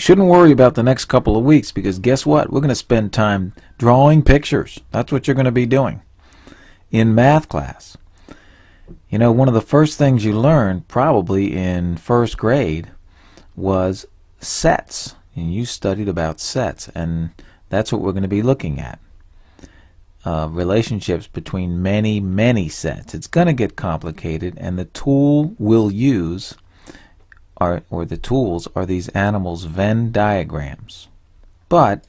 shouldn't worry about the next couple of weeks, because guess what? We're going to spend time drawing pictures. That's what you're going to be doing in math class. You know, one of the first things you learned probably in first grade was sets. And you studied about sets, and that's what we're going to be looking at. Relationships between many, many sets. It's going to get complicated, and the tool we'll use or the tools are these animals' Venn diagrams. But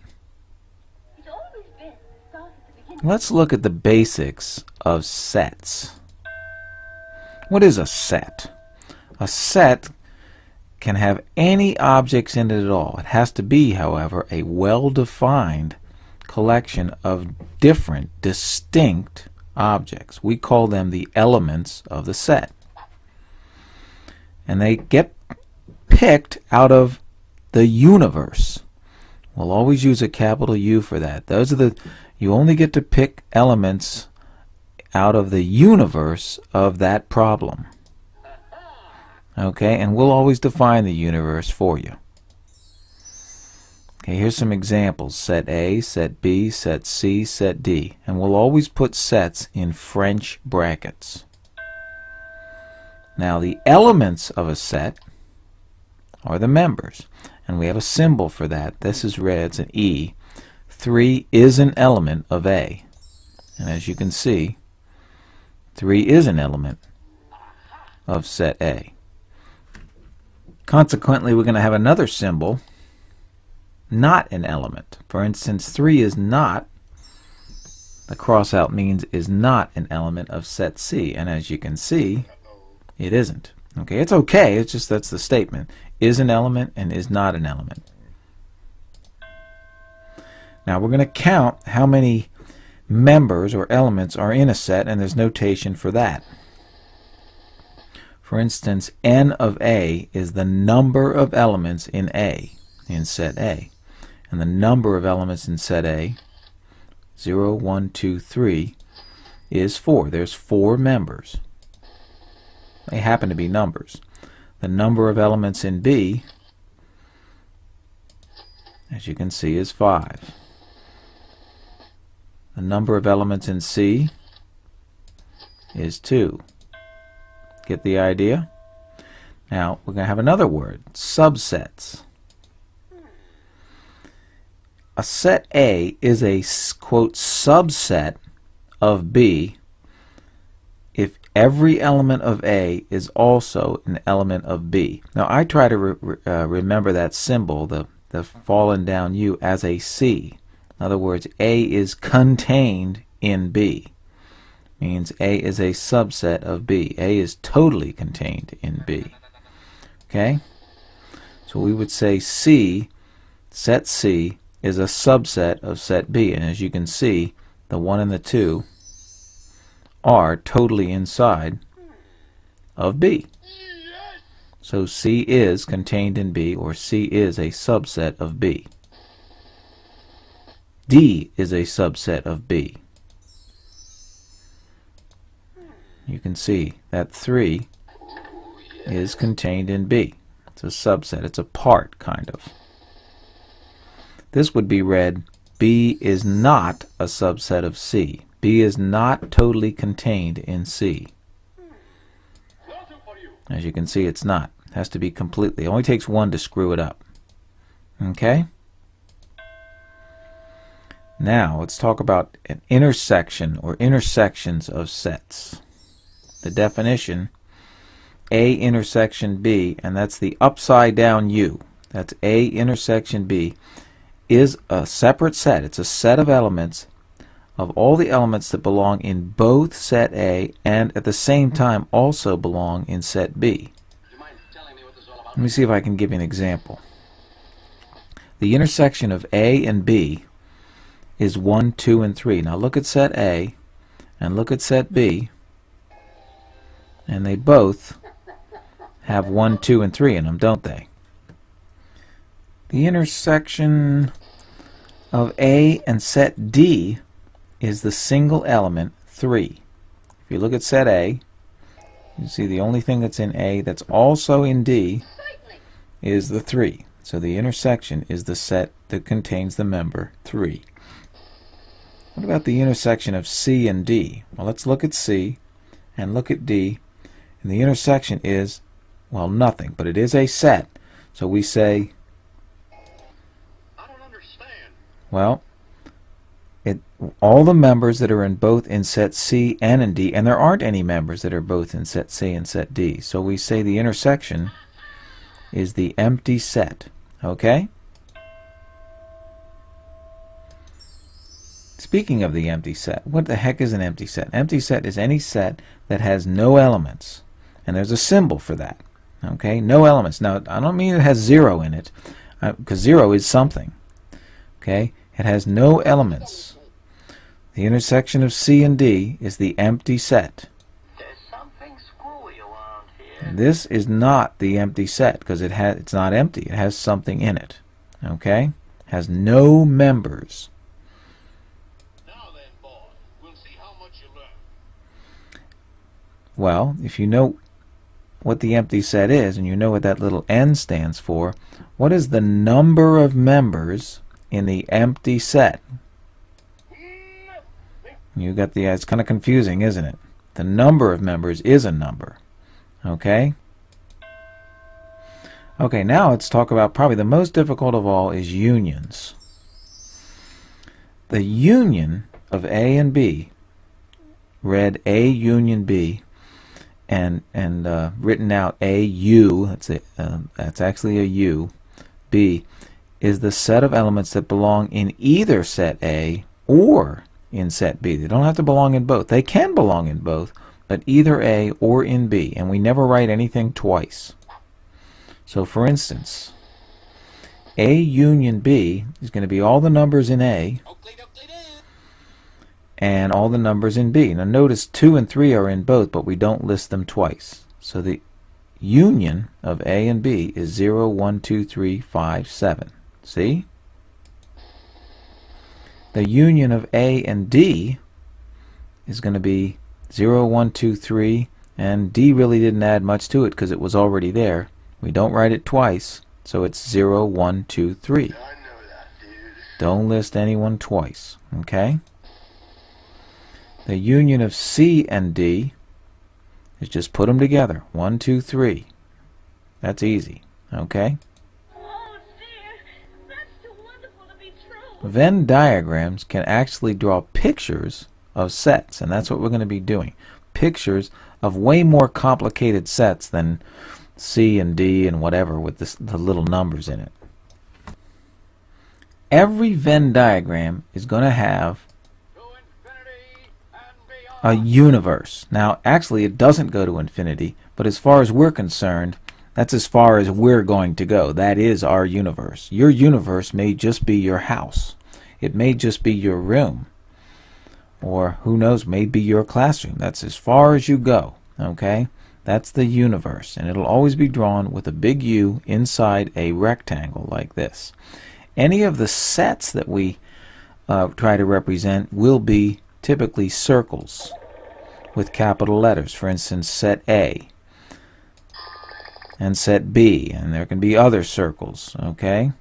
let's look at the basics of sets. What is a set? A set can have any objects in it at all. It has to be, however, a well-defined collection of different, distinct objects. We call them the elements of the set. And they get picked out of the universe. We'll always use a capital U for that. Those are you only get to pick elements out of the universe of that problem. Okay, and we'll always define the universe for you. Okay, here's some examples. Set A, set B, set C, set D. And we'll always put sets in French brackets. Now, the elements of a set are the members. And we have a symbol for that. This is red, it's an E. 3 is an element of A. And as you can see, 3 is an element of set A. Consequently, we're going to have another symbol, not an element. For instance, 3 is not, the cross out means is not an element of set C. And as you can see, it isn't. Okay, it's okay, it's just that's the statement. Is an element and is not an element. Now we're going to count how many members or elements are in a set, and there's notation for that. For instance, n of A is the number of elements in A, in set A. And the number of elements in set A, 0, 1, 2, 3, is 4. There's 4 members. They happen to be numbers. The number of elements in B, as you can see, is 5. The number of elements in C is 2. Get the idea? Now, we're going to have another word, subsets. A set A is a, quote, subset of B if every element of A is also an element of B. Now, I try to remember that symbol, the fallen down U, as a C. In other words, A is contained in B. Means A is a subset of B. A is totally contained in B. Okay? So we would say C, set C, is a subset of set B. And as you can see, the 1 and the 2 are totally inside of B. So C is contained in B, or C is a subset of B. D is a subset of B. You can see that 3 is contained in B. It's a subset. It's a part, kind of. This would be read, B is not a subset of C. B is not totally contained in C. As you can see, it's not. It has to be completely. It only takes one to screw it up. Okay? Now, let's talk about an intersection or intersections of sets. The definition, A intersection B, and that's the upside down U. That's A intersection B, is a separate set. It's a set of elements of all the elements that belong in both set A and at the same time also belong in set B. Let me see if I can give you an example. The intersection of A and B is 1, 2, and 3. Now look at set A and look at set B, and they both have 1, 2, and 3 in them, don't they? The intersection of A and set D is the single element 3. If you look at set A, you see the only thing that's in A that's also in D is the 3. So the intersection is the set that contains the member 3. What about the intersection of C and D? Well, let's look at C and look at D. And the intersection is, well, nothing, but it is a set. So we say, I don't understand. well, all the members that are in set C and in D, and there aren't any members that are both in set C and set D. So we say the intersection is the empty set. Okay? Speaking of the empty set, what the heck is an empty set? An empty set is any set that has no elements. And there's a symbol for that. Okay? No elements. Now, I don't mean it has 0 in it, because 0 is something. Okay? It has no elements. The intersection of C and D is the empty set. There's something screwy around here. This is not the empty set because it's not empty. It has something in it. Okay? It has no members. Now then, boy, we'll see how much you learn. Well, if you know what the empty set is and you know what that little n stands for, what is the number of members in the empty set? You got the, it's kind of confusing, isn't it? The number of members is a number. Okay? Okay, now let's talk about probably the most difficult of all is unions. The union of A and B, read A union B, and written out AU, that's actually a U, B, is the set of elements that belong in either set A or in set B. They don't have to belong in both. They can belong in both, but either A or in B, and we never write anything twice. So for instance, A union B is going to be all the numbers in A and all the numbers in B. Now notice 2 and 3 are in both, but we don't list them twice. So the union of A and B is 0, 1, 2, 3, 5, 7. See? The union of A and D is going to be 0, 1, 2, 3, and D really didn't add much to it because it was already there. We don't write it twice, so it's 0, 1, 2, 3. I know that, dude. Don't list anyone twice, okay? The union of C and D is just put them together. 1, 2, 3. That's easy, okay? Venn diagrams can actually draw pictures of sets, and that's what we're going to be doing. Pictures of way more complicated sets than C and D and whatever with the little numbers in it. Every Venn diagram is going to have a universe. Now, actually, it doesn't go to infinity, but as far as we're concerned, that's as far as we're going to go. That is our universe. Your universe may just be your house. It may just be your room. Or, who knows, may be your classroom. That's as far as you go. Okay? That's the universe. And it'll always be drawn with a big U inside a rectangle like this. Any of the sets that we try to represent will be typically circles with capital letters. For instance, set A and set B, and there can be other circles, okay?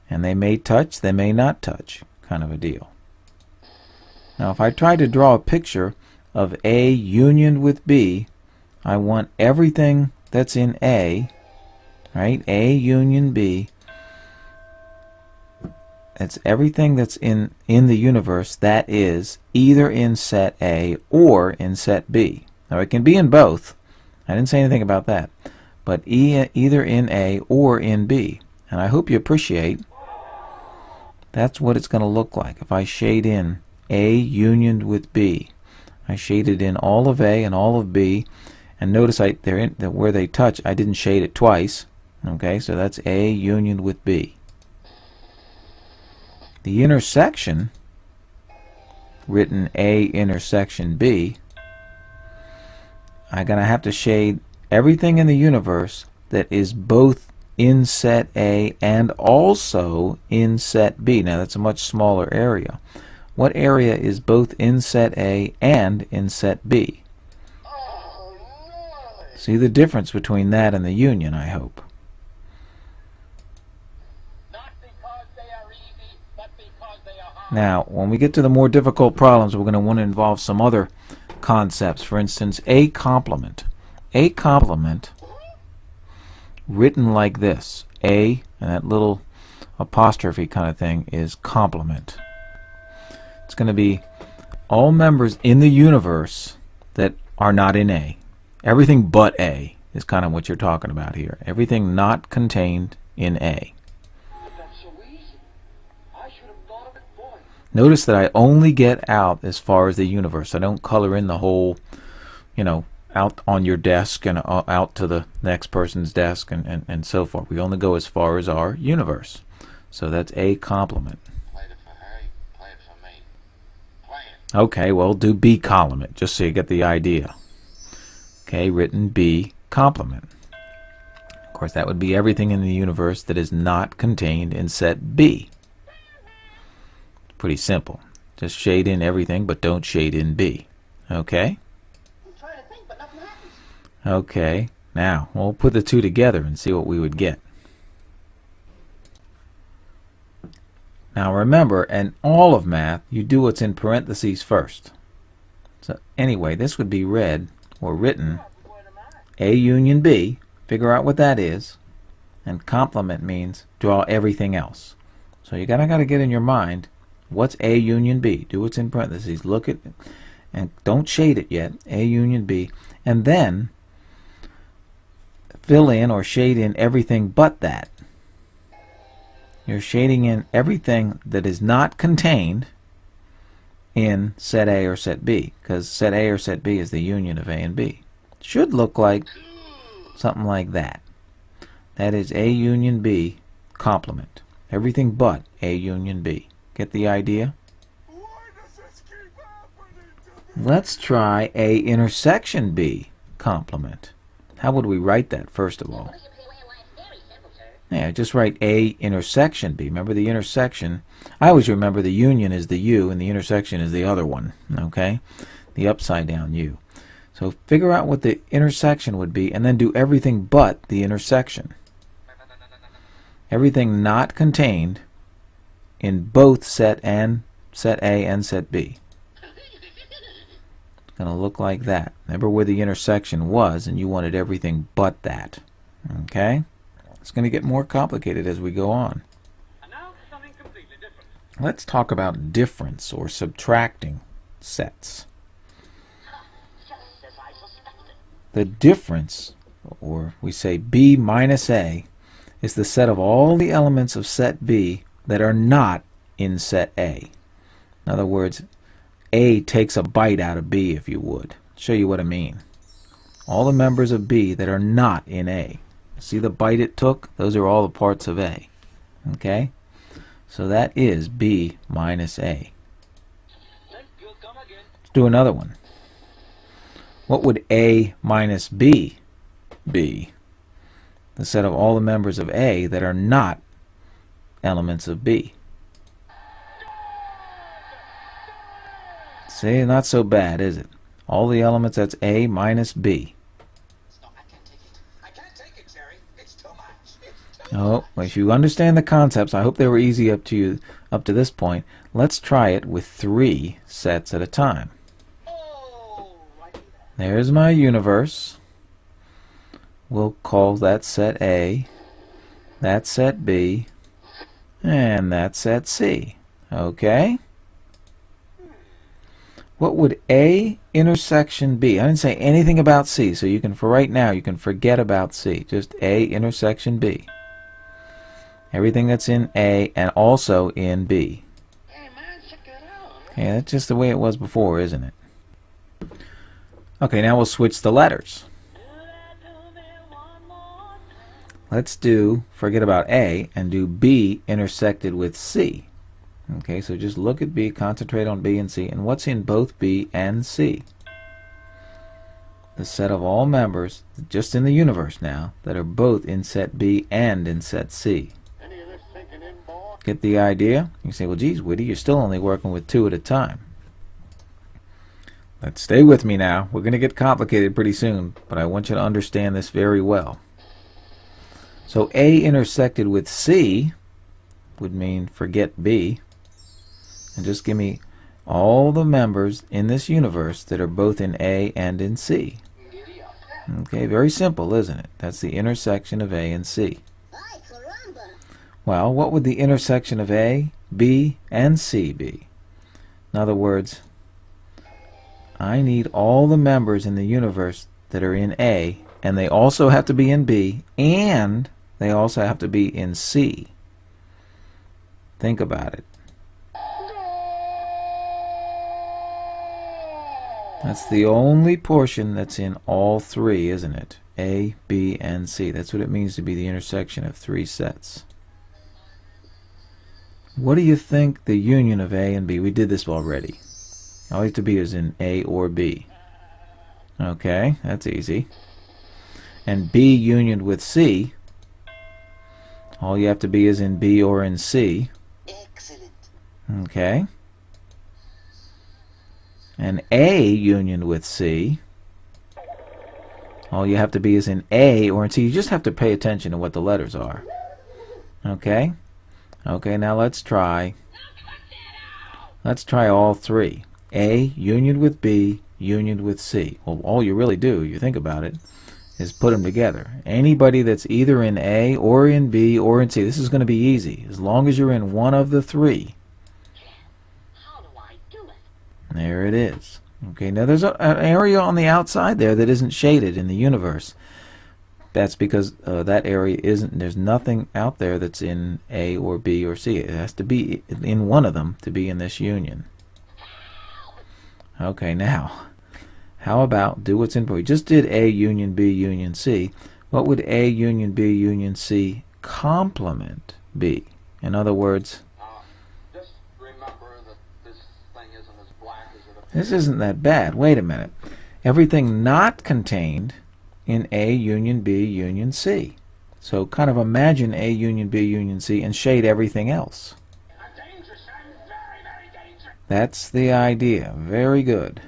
And they may touch, they may not touch, kind of a deal. Now if I try to draw a picture of A union with B, I want everything that's in A, right? A union B, it's everything that's in the universe that is either in set A or in set B. Now it can be in both. I didn't say anything about that. But either in A or in B. And I hope you appreciate that's what it's going to look like. If I shade in A unioned with B, I shaded in all of A and all of B, and notice where they touch, I didn't shade it twice. Okay, so that's A unioned with B. The intersection, written A intersection B, I'm going to have to shade everything in the universe that is both in set A and also in set B. Now that's a much smaller area. What area is both in set A and in set B? See the difference between that and the union, I hope. Now, when we get to the more difficult problems, we're going to want to involve some other concepts. For instance, a complement. A complement, written like this, A, and that little apostrophe kind of thing, is complement. It's going to be all members in the universe that are not in A. Everything but A is kind of what you're talking about here. Everything not contained in A. That's so easy. I should have thought of it, boy. Notice that I only get out as far as the universe. I don't color in the whole, out on your desk and out to the next person's desk and so forth. We only go as far as our universe. So that's a complement. Played it for her, you play it for me. Play it. Okay, well, do B complement, just so you get the idea. Okay, written B complement. Of course, that would be everything in the universe that is not contained in set B. Pretty simple. Just shade in everything, but don't shade in B. Okay? I'm trying to think, but nothing happens. Okay, now we'll put the two together and see what we would get. Now remember, in all of math, you do what's in parentheses first. So anyway, this would be read or written A union B, figure out what that is, and complement means draw everything else. So you gotta get in your mind, what's A union B? Do what's in parentheses, look at it, and don't shade it yet, A union B, and then fill in or shade in everything but that. You're shading in everything that is not contained in set A or set B, because set A or set B is the union of A and B. It should look like something like that. That is A union B complement. Everything but A union B. Get the idea? Why does this keep happening to me? Let's try A intersection B complement. How would we write that first of all? Yeah, just write A intersection B. Remember the intersection. I always remember the union is the U and the intersection is the other one. Okay? The upside down U. So figure out what the intersection would be and then do everything but the intersection. Everything not contained in both set A and set B. It's going to look like that. Remember where the intersection was and you wanted everything but that. Okay? It's going to get more complicated as we go on. And now something completely different. Let's talk about difference or subtracting sets. Just as I suspected. The difference, or we say B minus A, is the set of all the elements of set B that are not in set A. In other words, A takes a bite out of B, if you would. Show you what I mean. All the members of B that are not in A. See the bite it took? Those are all the parts of A. Okay? So that is B minus A. Then you'll come again. Let's do another one. What would A minus B be? The set of all the members of A that are not elements of B. See, not so bad, is it? All the elements, that's A minus B. Stop, I can't take it. I can't take it, Jerry. It's too much. It's too Oh, well, if you understand the concepts, I hope they were easy up to you up to this point. Let's try it with 3 sets at a time. Oh, righty then. There's my universe. We'll call that set A, that's set B, and that's set C. Okay? What would A intersection B? I didn't say anything about C, so you can, for right now, you can forget about C. Just A intersection B. Everything that's in A and also in B. Hey, man, check it out. Okay, that's just the way it was before, isn't it? Okay, now we'll switch the letters. Let's forget about A and do B intersected with C. Okay, so just look at B, concentrate on B and C, and what's in both B and C? The set of all members, just in the universe now, that are both in set B and in set C. Any of this sinking in, boy? Get the idea? You say, well, geez, Woody, you're still only working with 2 at a time. But stay with me now. We're going to get complicated pretty soon, but I want you to understand this very well. So A intersected with C would mean forget B. And just give me all the members in this universe that are both in A and in C. Okay, very simple, isn't it? That's the intersection of A and C. Well, what would the intersection of A, B, and C be? In other words, I need all the members in the universe that are in A, and they also have to be in B, and they also have to be in C. Think about it. That's the only portion that's in all three, isn't it? A, B, and C. That's what it means to be the intersection of three sets. What do you think the union of A and B? We did this already. All you have to be is in A or B. Okay, that's easy. And B union with C, all you have to be is in B or in C. Excellent. Okay. And A union with C, all you have to be is in A or in C. You just have to pay attention to what the letters are. Okay? Okay, now let's try all three. A union with B, union with C. Well, all you really do, you think about it, is put them together. Anybody that's either in A or in B or in C, this is going to be easy. As long as you're in one of the three. How do I do it? There it is. Okay, now there's an area on the outside there that isn't shaded in the universe. That's because that area isn't, there's nothing out there that's in A or B or C. It has to be in one of them to be in this union. Okay, now, how about do what's in, we just did A union B union C. What would A union B union C complement be? In other words, Just remember that this thing isn't as black as it appears. this isn't that bad. Wait a minute. Everything not contained in A union B union C. So kind of imagine A union B union C and shade everything else. I'm dangerous. I'm very, very dangerous. That's the idea. Very good.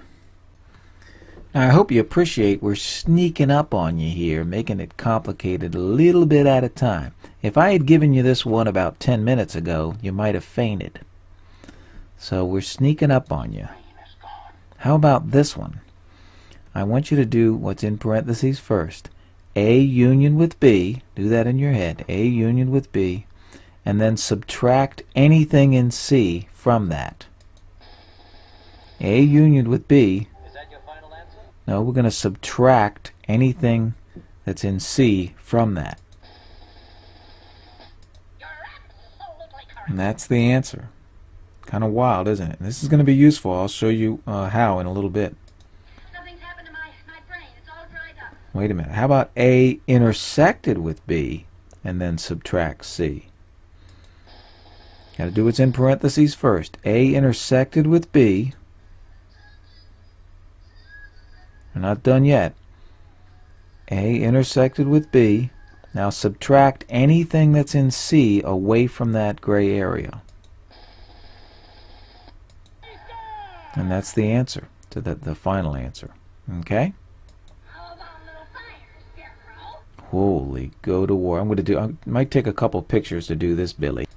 Now, I hope you appreciate we're sneaking up on you here, making it complicated a little bit at a time. If I had given you this one about 10 minutes ago, you might have fainted. So we're sneaking up on you. How about this one? I want you to do what's in parentheses first. A union with B, do that in your head, A union with B, and then subtract anything in C from that. A union with B, Is that your final answer? no, we're going to subtract anything that's in C from that. You're absolutely correct. And that's the answer. Kind of wild, isn't it? This is going to be useful. I'll show you how in a little bit. Something's happened to my brain. It's all dried up. Wait a minute. How about A intersected with B and then subtract C? Got to do what's in parentheses first. A intersected with B. We're not done yet. A intersected with B. Now subtract anything that's in C away from that gray area. And that's the answer to the final answer. Okay? How about little fires, Scarecrow? Holy, go to war. I might take a couple pictures to do this, Billy.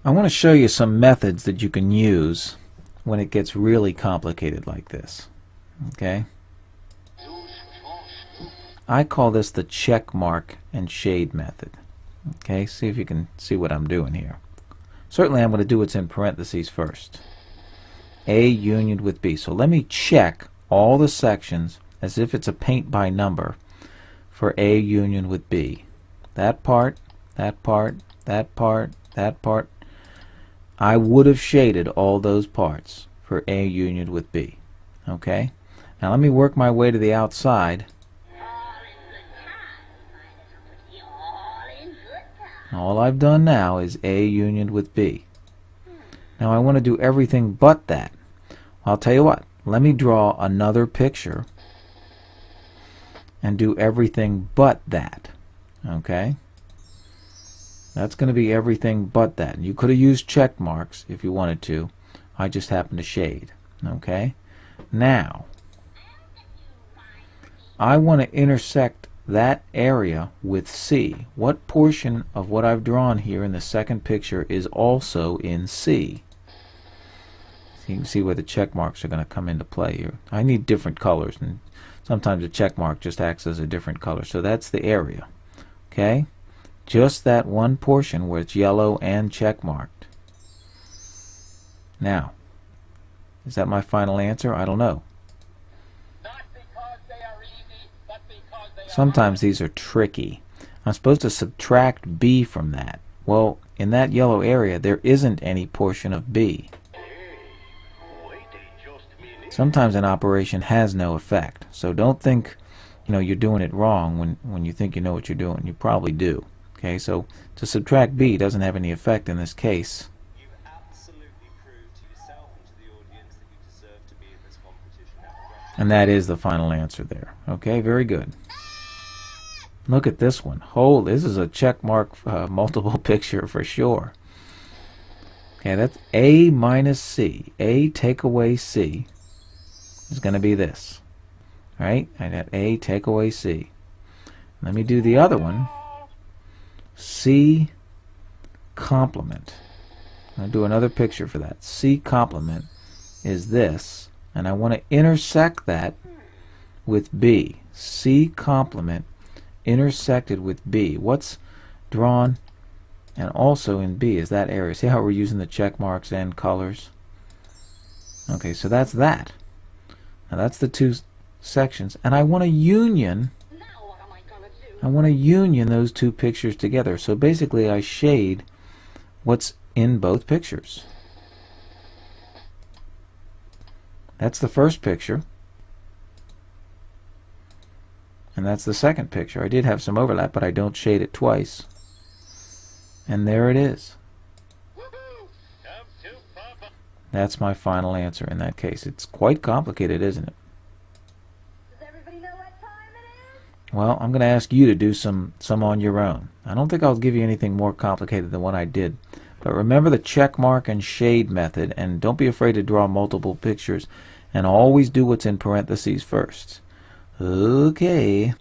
I want to show you some methods that you can use when it gets really complicated like this. Okay? I call this the check mark and shade method. Okay? See if you can see what I'm doing here. Certainly I'm going to do what's in parentheses first. A union with B. So let me check all the sections as if it's a paint by number for A union with B. That part, that part, that part, that part. I would have shaded all those parts for A union with B. Okay? Now let me work my way to the outside. All I've done now is A union with B. Now I want to do everything but that. I'll tell you what, let me draw another picture and do everything but that. Okay? That's going to be everything but that. And you could have used check marks if you wanted to. I just happened to shade. Okay? Now, I want to intersect that area with C. What portion of what I've drawn here in the second picture is also in C? You can see where the check marks are going to come into play here. I need different colors, and sometimes a check mark just acts as a different color. So that's the area. Okay? Just that one portion where it's yellow and check marked. Now, is that my final answer? I don't know. Not because they are easy, but because they Sometimes these are tricky. I'm supposed to subtract B from that. Well, in that yellow area, there isn't any portion of B. Sometimes an operation has no effect. So don't think, you're doing it wrong when you think you know what you're doing. You probably do. Okay, so to subtract B doesn't have any effect in this case. You've absolutely proved to yourself and to the audience that you deserve to be in this competition. And that is the final answer there. Okay, very good. Look at this one. This is a check mark multiple picture for sure. Okay, that's A minus C. A take away C is going to be this. Right? I got A take away C. Let me do the other one. C complement. I'll do another picture for that. C complement is this, and I want to intersect that with B. C complement intersected with B. What's drawn and also in B is that area. See how we're using the check marks and colors? Okay, so that's that. Now that's the two sections, and I want to union those two pictures together. So basically I shade what's in both pictures. That's the first picture. And that's the second picture. I did have some overlap, but I don't shade it twice. And there it is. That's my final answer in that case. It's quite complicated, isn't it? Does everybody know what time it is? Well, I'm going to ask you to do some on your own. I don't think I'll give you anything more complicated than what I did. But remember the check mark and shade method, and don't be afraid to draw multiple pictures, and always do what's in parentheses first. Okay.